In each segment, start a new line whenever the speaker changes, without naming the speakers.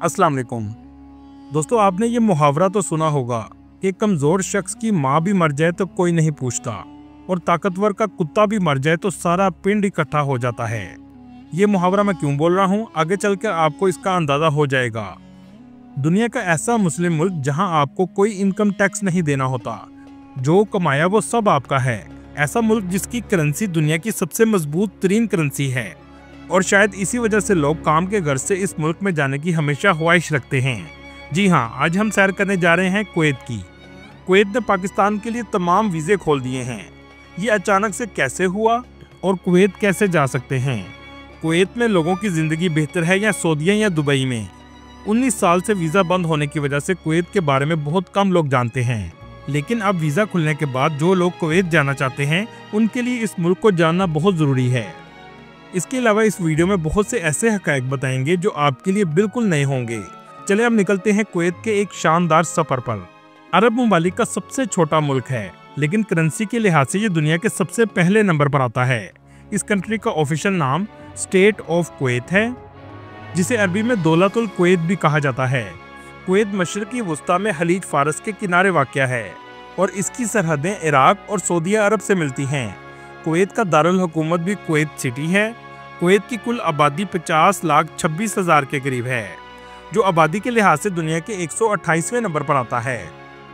अस्सलाम वालेकुम। दोस्तों, आपने ये मुहावरा तो सुना होगा कि कमज़ोर शख्स की माँ भी मर जाए तो कोई नहीं पूछता और ताकतवर का कुत्ता भी मर जाए तो सारा पिंड इकट्ठा हो जाता है। ये मुहावरा मैं क्यों बोल रहा हूँ, आगे चलकर आपको इसका अंदाज़ा हो जाएगा। दुनिया का ऐसा मुस्लिम मुल्क जहाँ आपको कोई इनकम टैक्स नहीं देना होता, जो कमाया वो सब आपका है। ऐसा मुल्क जिसकी करेंसी दुनिया की सबसे मजबूत तरीन करेंसी है और शायद इसी वजह से लोग काम के घर से इस मुल्क में जाने की हमेशा ख्वाहिश रखते हैं। जी हाँ, आज हम सैर करने जा रहे हैं कुवैत की। कुवैत ने पाकिस्तान के लिए तमाम वीज़े खोल दिए हैं। ये अचानक से कैसे हुआ और कुवैत कैसे जा सकते हैं? कुवैत में लोगों की ज़िंदगी बेहतर है या सऊदीया या दुबई में? 19 साल से वीज़ा बंद होने की वजह से कुवैत के बारे में बहुत कम लोग जानते हैं, लेकिन अब वीज़ा खुलने के बाद जो लोग कुवैत जाना चाहते हैं उनके लिए इस मुल्क को जानना बहुत ज़रूरी है। इसके अलावा इस वीडियो में बहुत से ऐसे हक़ाइक़ बताएंगे जो आपके लिए बिल्कुल नए होंगे। चले अब निकलते हैं कुवैत के एक शानदार सफ़र पर। अरब ममालिक का सबसे छोटा मुल्क है, लेकिन करेंसी के लिहाज से ये दुनिया के सबसे पहले नंबर पर आता है। इस कंट्री का ऑफिशियल नाम स्टेट ऑफ कुवैत है, जिसे अरबी में दौलतुल कुवैत भी कहा जाता है। कुवैत मशरिकी वुस्ता में खलीज फारस के किनारे वाक़या है और इसकी सरहदें इराक और सऊदीया अरब से मिलती हैं। कुवैत का दारुल हुकूमत भी कुवैत सिटी है। कुवैत की कुल आबादी 50,26,000 के करीब है, जो आबादी के लिहाज से दुनिया के 128वें नंबर पर आता है।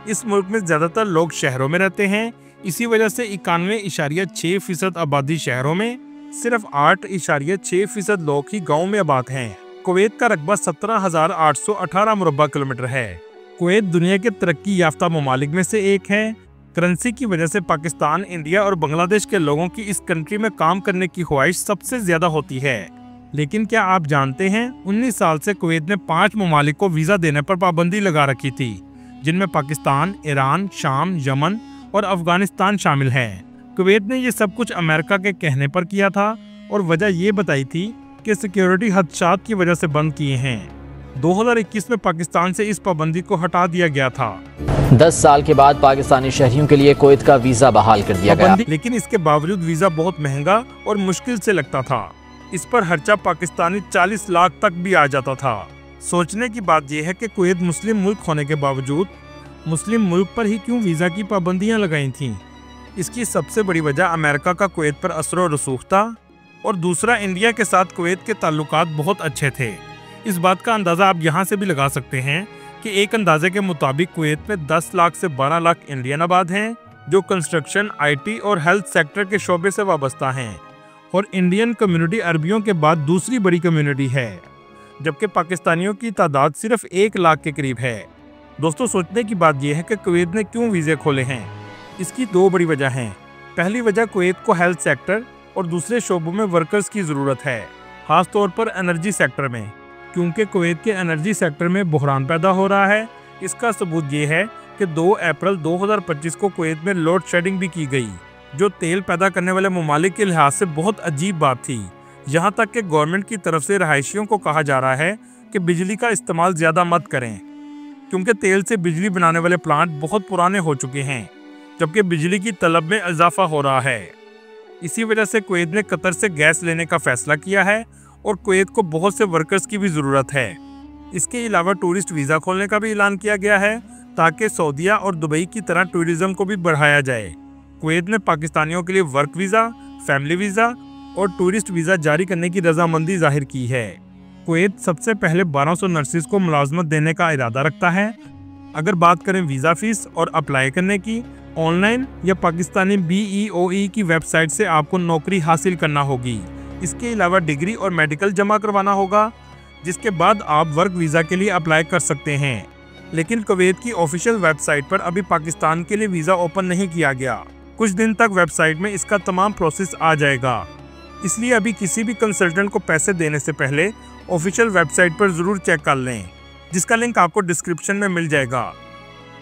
इस मुल्क में ज़्यादातर लोग शहरों में रहते हैं, इसी वजह से 91.6% आबादी शहरों में, सिर्फ 8.6% लोग ही गाँव में आबाद हैं। कुवैत का रकबा 17,818 मुरब्बा किलोमीटर है। कुवैत दुनिया के तरक्की याफ्ता ममालिक में से एक है। करेंसी की वजह से पाकिस्तान, इंडिया और बांग्लादेश के लोगों की इस कंट्री में काम करने की ख्वाहिश सबसे ज़्यादा होती है। लेकिन क्या आप जानते हैं, 19 साल से कुवैत ने 5 ममालिक को वीज़ा देने पर पाबंदी लगा रखी थी, जिनमें पाकिस्तान, ईरान, शाम, यमन और अफगानिस्तान शामिल हैं। कुवैत ने ये सब कुछ अमेरिका के कहने पर किया था और वजह ये बताई थी कि सिक्योरिटी खदशात की वजह से बंद किए हैं। 2021 में पाकिस्तान से इस पाबंदी को हटा दिया गया था।
10 साल के बाद पाकिस्तानी शहरियों के लिए कुवैत का वीज़ा बहाल कर दिया गया,
लेकिन इसके बावजूद वीज़ा बहुत महंगा और मुश्किल से लगता था। इस पर खर्चा पाकिस्तानी 40 लाख तक भी आ जाता था। सोचने की बात यह है कि कुवैत मुस्लिम मुल्क होने के बावजूद मुस्लिम मुल्क पर ही क्यों वीज़ा की पाबंदियां लगाई थीं। इसकी सबसे बड़ी वजह अमेरिका का कुवैत पर असर और रसूख था और दूसरा इंडिया के साथ कुवैत के ताल्लुकात बहुत अच्छे थे। इस बात का अंदाज़ा आप यहाँ से भी लगा सकते हैं कि एक अंदाजे के मुताबिक कुवैत में 10 लाख से 12 लाख इंडियन आबाद हैं, जो कंस्ट्रक्शन, IT और हेल्थ सेक्टर के शोबे से वाबस्ता हैं, और इंडियन कम्युनिटी अरबियों के बाद दूसरी बड़ी कम्युनिटी है, जबकि पाकिस्तानियों की तादाद सिर्फ 1 लाख के करीब है। दोस्तों, सोचने की बात यह है कि कुवैत ने क्यों वीज़े खोले हैं। इसकी 2 बड़ी वजह हैं। पहली वजह कुवैत को हेल्थ सेक्टर और दूसरे शोबों में वर्कर्स की ज़रूरत है, ख़ास तौर पर एनर्जी सेक्टर में, क्योंकि कुवैत के एनर्जी सेक्टर में बहरान पैदा हो रहा है। इसका सबूत ये है कि 2 अप्रैल 2025 को कुवैत में लोड शेडिंग भी की गई, जो तेल पैदा करने वाले ममालिक के लिहाज से बहुत अजीब बात थी। यहाँ तक कि गवर्नमेंट की तरफ से रहायशियों को कहा जा रहा है कि बिजली का इस्तेमाल ज़्यादा मत करें, क्योंकि तेल से बिजली बनाने वाले प्लांट बहुत पुराने हो चुके हैं, जबकि बिजली की तलब में इजाफा हो रहा है। इसी वजह से कुवैत ने कतर से गैस लेने का फैसला किया है और कुवैत को बहुत से वर्कर्स की भी ज़रूरत है। इसके अलावा टूरिस्ट वीज़ा खोलने का भी ऐलान किया गया है, ताकि सऊदीया और दुबई की तरह टूरिज़्म को भी बढ़ाया जाए। कुवैत ने पाकिस्तानियों के लिए वर्क वीज़ा, फैमिली वीज़ा और टूरिस्ट वीज़ा जारी करने की रजामंदी जाहिर की है। कुवैत सबसे पहले 1200 नर्सिस को मुलाजमत देने का इरादा रखता है। अगर बात करें वीज़ा फ़ीस और अप्लाई करने की, ऑनलाइन या पाकिस्तानी BEOE की वेबसाइट से आपको नौकरी हासिल करना होगी। इसके अलावा डिग्री और मेडिकल जमा करवाना होगा, जिसके बाद आप वर्क वीज़ा के लिए अप्लाई कर सकते हैं। लेकिन कुवैत की ऑफिशियल वेबसाइट पर अभी पाकिस्तान के लिए वीज़ा ओपन नहीं किया गया। कुछ दिन तक वेबसाइट में इसका तमाम प्रोसेस आ जाएगा, इसलिए अभी किसी भी कंसल्टेंट को पैसे देने से पहले ऑफिशियल वेबसाइट पर ज़रूर चेक कर लें, जिसका लिंक आपको डिस्क्रिप्शन में मिल जाएगा।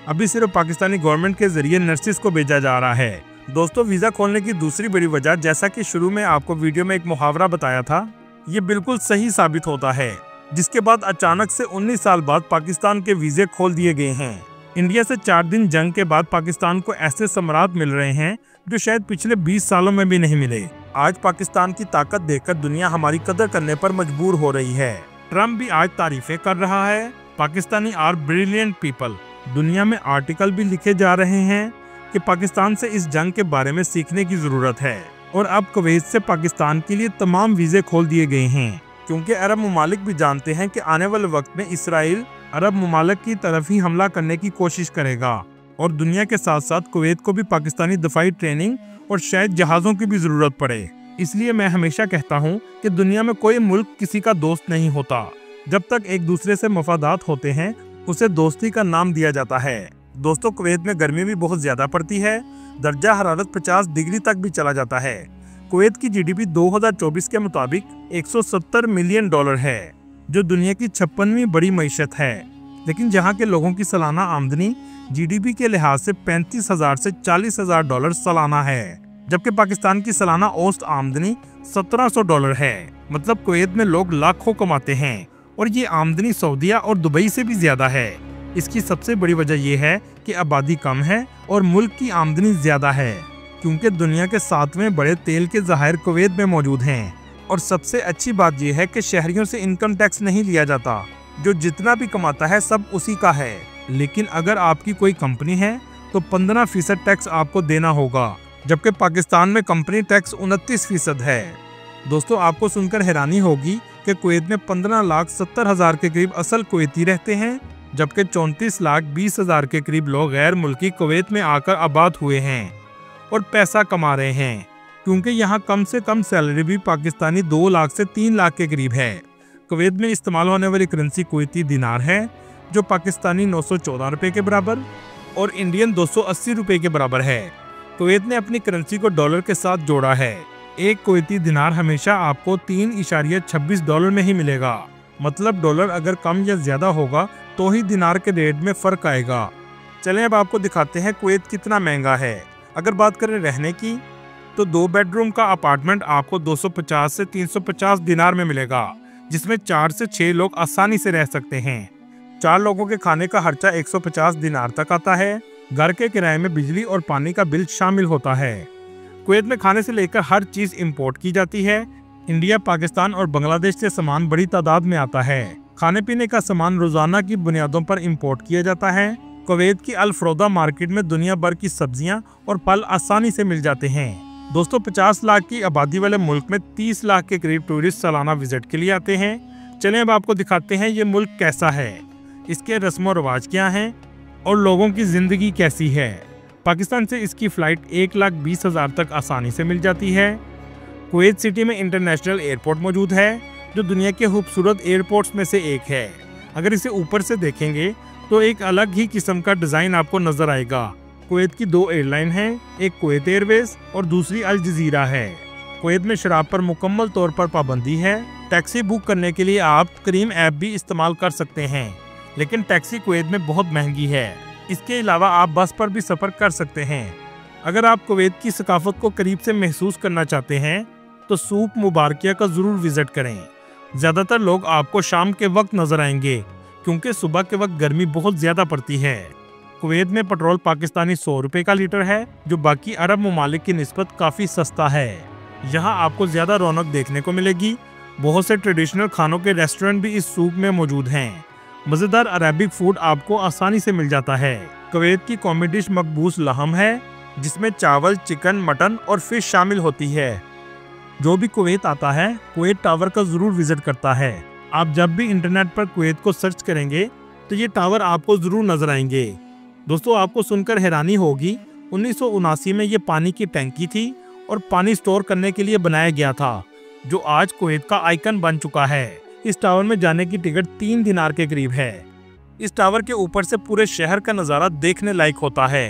अभी सिर्फ पाकिस्तानी गवर्नमेंट के ज़रिए नर्सिस को भेजा जा रहा है। दोस्तों, वीज़ा खोलने की दूसरी बड़ी वजह, जैसा कि शुरू में आपको वीडियो में एक मुहावरा बताया था, ये बिल्कुल सही साबित होता है, जिसके बाद अचानक से 19 साल बाद पाकिस्तान के वीज़े खोल दिए गए हैं। इंडिया से 4 दिन जंग के बाद पाकिस्तान को ऐसे समरात मिल रहे हैं जो शायद पिछले 20 सालों में भी नहीं मिले। आज पाकिस्तान की ताकत देखकर दुनिया हमारी कदर करने पर मजबूर हो रही है। ट्रम्प भी आज तारीफें कर रहा है। Pakistani are brilliant people. दुनिया में आर्टिकल भी लिखे जा रहे हैं कि पाकिस्तान से इस जंग के बारे में सीखने की जरूरत है और अब कुवैत से पाकिस्तान के लिए तमाम वीजे खोल दिए गए हैं, क्योंकि अरब ममालिक भी जानते हैं कि आने वाले वक्त में इसराइल अरब ममालिक की तरफ ही हमला करने की कोशिश करेगा और दुनिया के साथ साथ कुवैत को भी पाकिस्तानी दफाई ट्रेनिंग और शायद जहाज़ों की भी ज़रूरत पड़े। इसलिए मैं हमेशा कहता हूँ कि दुनिया में कोई मुल्क किसी का दोस्त नहीं होता। जब तक एक दूसरे से मफादात होते हैं उसे दोस्ती का नाम दिया जाता है। दोस्तों, कुवैत में गर्मी भी बहुत ज़्यादा पड़ती है। दर्जा हरारत 50 डिग्री तक भी चला जाता है। कुवैत की जीडीपी 2024 के मुताबिक $170 मिलियन है, जो दुनिया की 56वीं बड़ी मईशत है। लेकिन जहां के लोगों की सालाना आमदनी जीडीपी के लिहाज से $35,000 से $40,000 सालाना है, जबकि पाकिस्तान की सालाना औसत आमदनी $1,700 है। मतलब कुवैत में लोग लाखों कमाते हैं और ये आमदनी सऊदीया और दुबई से भी ज्यादा है। इसकी सबसे बड़ी वजह यह है कि आबादी कम है और मुल्क की आमदनी ज्यादा है, क्योंकि दुनिया के 7वें बड़े तेल के ज़खायर कुवैत में मौजूद हैं। और सबसे अच्छी बात यह है कि शहरियों से इनकम टैक्स नहीं लिया जाता, जो जितना भी कमाता है सब उसी का है। लेकिन अगर आपकी कोई कंपनी है तो 15% टैक्स आपको देना होगा, जबकि पाकिस्तान में कंपनी टैक्स 29% है। दोस्तों, आपको सुनकर हैरानी होगी कि कुवैत में 15,70,000 के करीब असल कुवैती रहते हैं, जबकि 34,20,000 के करीब लोग गैर मुल्की कुवैत में आकर आबाद हुए हैं और पैसा कमा रहे हैं, क्योंकि यहाँ कम से कम सैलरी भी पाकिस्तानी 2 लाख से 3 लाख के करीब है। कुवैत में इस्तेमाल होने वाली करेंसी कुवैती दिनार है, जो पाकिस्तानी 914 रुपये के बराबर और इंडियन 280 रुपये के बराबर है। कुवैत ने अपनी करेंसी को डॉलर के साथ जोड़ा है। एक कुवैती दिनार हमेशा आपको $3.26 में ही मिलेगा। मतलब डॉलर अगर कम या ज्यादा होगा तो ही दिनार के रेट में फर्क आएगा। चलें अब आपको दिखाते हैं कुवैत कितना महंगा है। अगर बात करें रहने की, तो 2 बेडरूम का अपार्टमेंट आपको 250 से 350 दिनार में मिलेगा, जिसमें 4 से 6 लोग आसानी से रह सकते हैं। 4 लोगों के खाने का खर्चा 150 दिनार तक आता है। घर के किराए में बिजली और पानी का बिल शामिल होता है। कुवैत में खाने से लेकर हर चीज इंपोर्ट की जाती है। इंडिया, पाकिस्तान और बांग्लादेश से सामान बड़ी तादाद में आता है। खाने पीने का सामान रोजाना की बुनियादों पर इंपोर्ट किया जाता है। कुवैत की अल फरोदा मार्केट में दुनिया भर की सब्जियां और फल आसानी से मिल जाते हैं। दोस्तों, 50 लाख की आबादी वाले मुल्क में 30 लाख के करीब टूरिस्ट सालाना विजिट के लिए आते हैं। चलें अब आपको दिखाते हैं ये मुल्क कैसा है, इसके रस्म व रिवाज क्या हैं और लोगों की जिंदगी कैसी है। पाकिस्तान से इसकी फ़्लाइट 1,20,000 तक आसानी से मिल जाती है। कुवैत सिटी में इंटरनेशनल एयरपोर्ट मौजूद है, जो दुनिया के खूबसूरत एयरपोर्ट्स में से एक है। अगर इसे ऊपर से देखेंगे तो एक अलग ही किस्म का डिज़ाइन आपको नजर आएगा। कुवैत की 2 एयरलाइन हैं, एक कुवैत एयरवेज और दूसरी अल जजीरा है। कुवैत में शराब पर मुकम्मल तौर पर पाबंदी है। टैक्सी बुक करने के लिए आप करीम ऐप भी इस्तेमाल कर सकते हैं, लेकिन टैक्सी कुवैत में बहुत महंगी है। इसके अलावा आप बस पर भी सफ़र कर सकते हैं। अगर आप कुवैत की सकाफत को करीब से महसूस करना चाहते हैं तो सूक मुबारकिया का ज़रूर विज़िट करें। ज़्यादातर लोग आपको शाम के वक्त नज़र आएंगे, क्योंकि सुबह के वक्त गर्मी बहुत ज़्यादा पड़ती है। कुवैत में पेट्रोल पाकिस्तानी 100 रुपये का लीटर है, जो बाकी अरब ममालिक की निस्बत काफ़ी सस्ता है। यहाँ आपको ज़्यादा रौनक देखने को मिलेगी। बहुत से ट्रेडिशनल खानों के रेस्टोरेंट भी इस सूक में मौजूद हैं। मज़ेदार अरेबिक फूड आपको आसानी से मिल जाता है। कुवैत की कॉमन डिश मकबूस लहम है, जिसमें चावल, चिकन, मटन और फिश शामिल होती है। जो भी कुवैत आता है कुवैत टावर का ज़रूर विजिट करता है। आप जब भी इंटरनेट पर कुवैत को सर्च करेंगे तो ये टावर आपको ज़रूर नजर आएंगे। दोस्तों, आपको सुनकर हैरानी होगी, 1979 में ये पानी की टैंकी थी और पानी स्टोर करने के लिए बनाया गया था, जो आज कुवैत का आइकन बन चुका है। इस टावर में जाने की टिकट 3 दिनार के करीब है। इस टावर के ऊपर से पूरे शहर का नज़ारा देखने लायक होता है।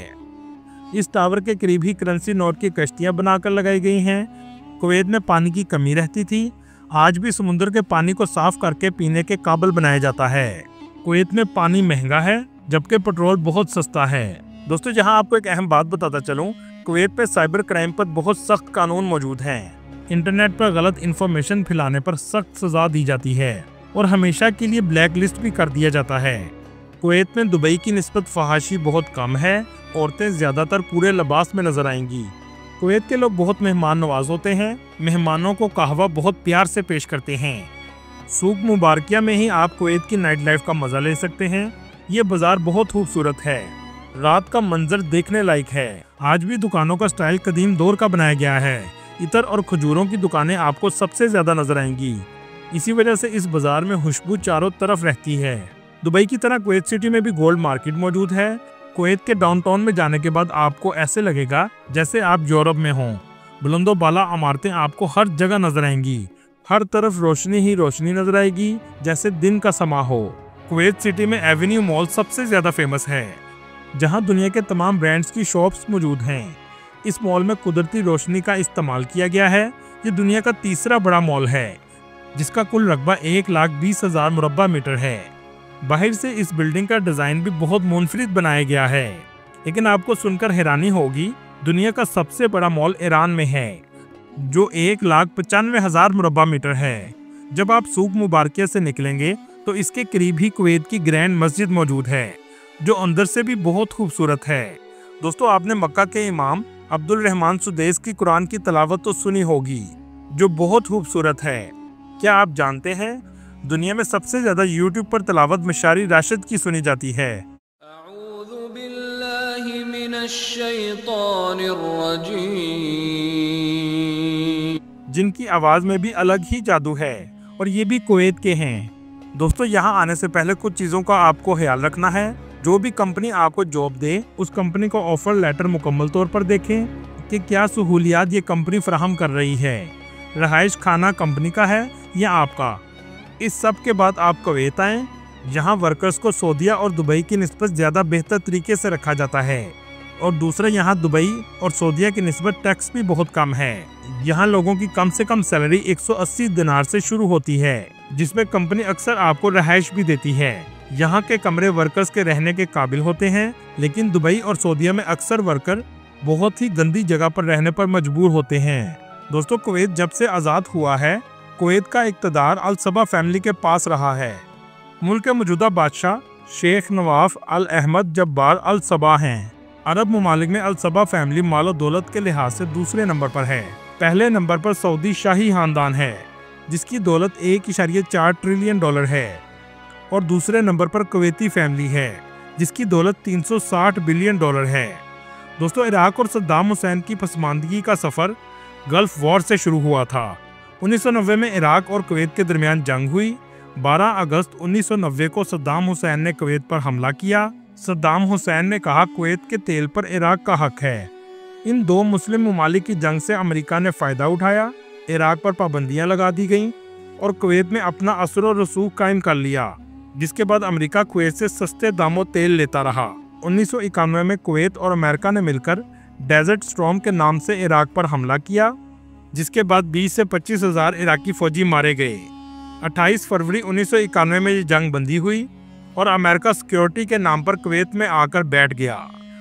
इस टावर के करीब ही करेंसी नोट की कश्तियाँ बनाकर लगाई गई हैं। कुवैत में पानी की कमी रहती थी, आज भी समुद्र के पानी को साफ करके पीने के काबिल बनाया जाता है। कुवैत में पानी महंगा है, जबकि पेट्रोल बहुत सस्ता है। दोस्तों, जहां आपको एक अहम बात बताता चलूं, कुवैत पे साइबर क्राइम पर बहुत सख्त कानून मौजूद हैं। इंटरनेट पर गलत इन्फॉर्मेशन फैलाने पर सख्त सजा दी जाती है और हमेशा के लिए ब्लैक लिस्ट भी कर दिया जाता है। कुवैत में दुबई की निस्बत फहाशी बहुत कम है। औरतें ज़्यादातर पूरे लिबास में नजर आएंगी। कुवैत के लोग बहुत मेहमान नवाज होते हैं। मेहमानों को कहवा बहुत प्यार से पेश करते हैं। सूक मुबारकिया में ही आप कुवैत की नाइट लाइफ का मजा ले सकते हैं। ये बाजार बहुत खूबसूरत है, रात का मंजर देखने लायक है। आज भी दुकानों का स्टाइल कदीम दौर का बनाया गया है। इतर और खजूरों की दुकानें आपको सबसे ज्यादा नजर आएंगी। इसी वजह से इस बाजार में खुशबू चारों तरफ रहती है। दुबई की तरह कुवैत सिटी में भी गोल्ड मार्केट मौजूद है। कुवैत के डाउनटाउन में जाने के बाद आपको ऐसे लगेगा जैसे आप यूरोप में हों। बुलंदो बाला इमारतें आपको हर जगह नजर आएंगी। हर तरफ रोशनी ही रोशनी नजर आएगी, जैसे दिन का समा हो। कुवैत सिटी में एवेन्यू मॉल सबसे ज्यादा फेमस है, जहां दुनिया के तमाम ब्रांड्स की शॉप्स मौजूद हैं। इस मॉल में कुदरती रोशनी का इस्तेमाल किया गया है। ये दुनिया का तीसरा बड़ा मॉल है, जिसका कुल रकबा 1,20,000 मुरब्बा मीटर है। बाहर से इस बिल्डिंग का डिजाइन भी बहुत मुनफरिद बनाया गया है। लेकिन आपको सुनकर हैरानी होगी, दुनिया का सबसे बड़ा मॉल ईरान में है, जो 1,95,000 मुरब्बा मीटर है। जब आप सूक मुबारकिया से निकलेंगे तो इसके करीब ही कुवैत की ग्रैंड मस्जिद मौजूद है, जो अंदर से भी बहुत खूबसूरत है। दोस्तों, आपने मक्का के इमाम अब्दुल रहमान सुदैस की कुरान की तलावत तो सुनी होगी, जो बहुत खूबसूरत है। क्या आप जानते हैं दुनिया में सबसे ज्यादा यूट्यूब पर तलावत मिशारी राशिद की सुनी जाती है। जिनकी आवाज में भी अलग ही जादू है, और ये भी कुवैत के हैं। दोस्तों, यहाँ आने से पहले कुछ चीजों का आपको ख्याल रखना है। जो भी कंपनी आपको जॉब दे, उस कंपनी को ऑफर लेटर मुकम्मल तौर पर देखें कि क्या सहूलियात ये कंपनी फराहम कर रही है। रहाइश खाना कंपनी का है या आपका। इस सब के बाद आप कुवैत आएं। यहाँ वर्कर्स को सऊदीया और दुबई की निस्बत ज़्यादा बेहतर तरीके से रखा जाता है, और दूसरा यहाँ दुबई और सऊदीया की निस्बत टैक्स भी बहुत कम है। यहाँ लोगों की कम से कम सैलरी 180 दिनार से शुरू होती है, जिसमें कंपनी अक्सर आपको रहाइश भी देती है। यहाँ के कमरे वर्कर्स के रहने के काबिल होते हैं, लेकिन दुबई और सऊदीया में अक्सर वर्कर बहुत ही गंदी जगह पर रहने पर मजबूर होते हैं। दोस्तों, कुवैत जब से आज़ाद हुआ है, कुवैत का इक़्तिदार अल सबा फैमिली के पास रहा है। मुल्क के मौजूदा बादशाह शेख नवाफ अल अहमद जब्बार अल सबा हैं। अरब ममालिक में अल सबा फैमिली मालो दौलत के लिहाज से दूसरे नंबर पर है। पहले नंबर पर सऊदी शाही खानदान है, जिसकी दौलत 1.4 ट्रिलियन डॉलर है, और दूसरे नंबर पर कुवैती फैमिली है, जिसकी दौलत 360 बिलियन डॉलर है। दोस्तों, इराक और सद्दाम हुसैन की पसमानदगी का सफ़र गल्फ वॉर से शुरू हुआ था। 1990 में इराक और कुवैत के दरमियान जंग हुई। 12 अगस्त 1990 को सद्दाम हुसैन ने कुवैत पर हमला किया। सद्दाम हुसैन ने कहा कुवैत के तेल पर इराक का हक है। इन दो मुस्लिम ममालिक की जंग से अमेरिका ने फ़ायदा उठाया। इराक पर पाबंदियां लगा दी गईं और कुवैत में अपना असर और रसूख कायम कर लिया, जिसके बाद अमेरिका कुवैत से सस्ते दामों तेल लेता रहा। 1991 में कुवैत और अमेरिका ने मिलकर डेजर्ट स्टॉर्म के नाम से इराक पर हमला किया, जिसके बाद 20 से 25 हज़ार इराकी फौजी मारे गए। 28 फरवरी 1991 में ये जंग बंदी हुई और अमेरिका सिक्योरिटी के नाम पर कुवैत में आकर बैठ गया।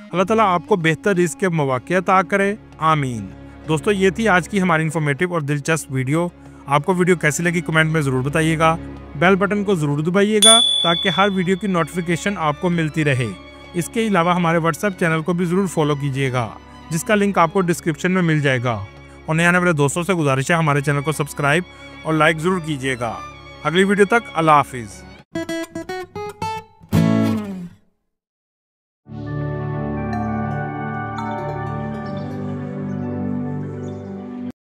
अल्लाह ताला आपको बेहतर रिज़्क़ के मौक़े अता करे, आमीन। दोस्तों, ये थी आज की हमारी इन्फॉर्मेटिव और दिलचस्प वीडियो। आपको वीडियो कैसी लगी कमेंट में ज़रूर बताइएगा। बेल बटन को ज़रूर दबाइएगा ताकि हर वीडियो की नोटिफिकेशन आपको मिलती रहे। इसके अलावा हमारे व्हाट्सएप चैनल को भी ज़रूर फॉलो कीजिएगा, जिसका लिंक आपको डिस्क्रिप्शन में मिल जाएगा। और नए आने वाले दोस्तों से गुजारिश है हमारे चैनल को सब्सक्राइब और लाइक ज़रूर कीजिएगा। अगली वीडियो तक अल्लाह हाफिज़।